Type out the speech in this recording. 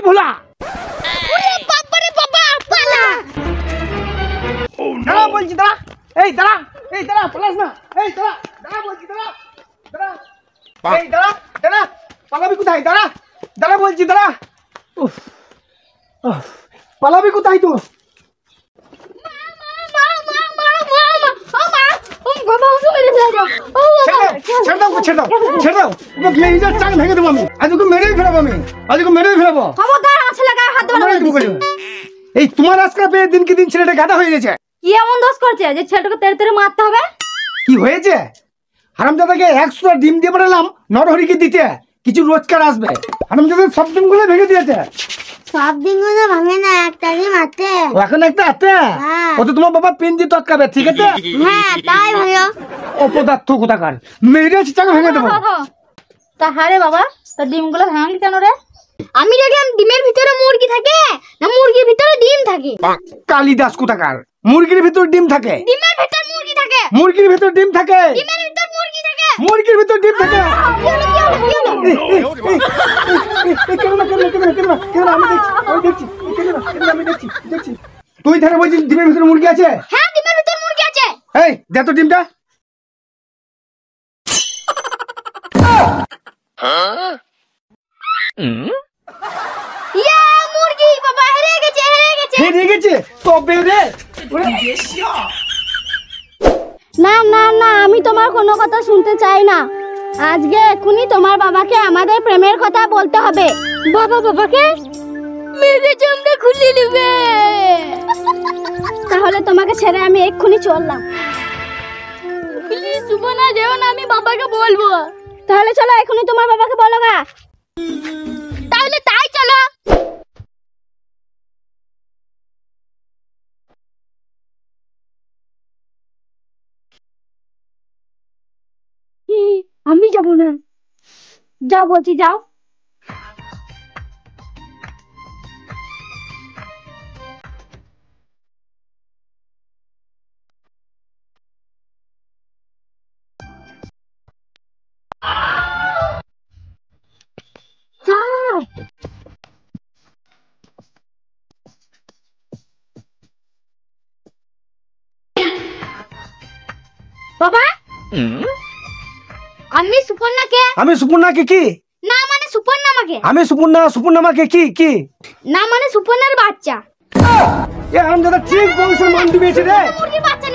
ভোলা। দাঁড়া বলছি, দাঁড়া। এই দাঁড়া, এই দাঁড়া, পালাস না। এই দাঁড়া, দাঁড়া বলছি, দাঁড়া, দাঁড়া। এই দাঁড়া, দাঁড়া, পালাবি কোথায়? দাঁড়া, দাঁড়া বলছি, দাঁড়া। পালাবি কোথায় তুই? এই তোমার আজকাল পেয়ে দিন কি দিন ছেলেটা গাধা হয়ে গেছে। কি এমন দোষ করছে যে ছেলেটাকে তেড়ে তেড়ে মারতে হবে? কি হয়েছে? হারামজাদাকে 100টা ডিম দিয়ে পাঠালাম নরহরিকে দিতে, কিছু রোজগার আসবে। হারামজাদা সব ডিমগুলো ভেঙে দিয়েছে। সব ডিমগুলো ভাঙে না, একটা ডিম আছে। এখন একটা আছে, ও তো তোমার বাবা পেন দিয়ে তৎকাবে, ঠিক আছে? হ্যাঁ তাই ভালো। অপদার্থ কোথাকার, মেয়েরা চাকা ভেঙে দেবো। তা হারে বাবা, তা ডিমগুলো ভাঙলি কেন রে? আমি দেখলাম ডিমের ভিতরে মুরগি থাকে, না মুরগির ভিতরে ডিম থাকে। কালিদাস কোথাকার, মুরগির ভিতর ডিম থাকে। ডিমের ভিতর মুরগি থাকে। মুরগির ভিতর ডিম থাকে। ডিমের ভিতর মুরগি থাকে। মুরগির ভিতর ডিম থাকে। তুই ধারে বলছিস ডিমের ভিতরে মুরগি আছে? হ্যাঁ ডিমের ভিতর মুরগি আছে। এই দে তো ডিমটা। ইয়া মুরগি বাবা হেরে গেছে, হেরে গেছে। হেরে গেছে তবে রে। না না না, আমি তোমার কোনো কথা শুনতে চাই না। আজকে এক্ষুনি তোমার বাবাকে আমাদের প্রেমের কথা বলতে হবে। বাবাকে মেরে জমটা খুলে নেবে। তাহলে তোমাকে ছেড়ে আমি এক্ষুনি চললাম। প্লিজ সুবনা যেও না, আমি বাবাকে বলবো। তাহলে চলো এক্ষুনি তোমার বাবাকে বলো গা। তাহলে তাই চলো। আমি যাবো না। যাও বলছি, যাও। বাবা আমি সুপর্ণাকে। আমি সুপর্ণাকে কি? না মানে সুপর্ণামাকে। আমি সুপর্ণামাকে কি কি? না মানে সুপর্ণার বাচ্চা। এ হারামজাদা ঠিক বংশের মান দিয়েছে রে। মুরগির বাচ্চা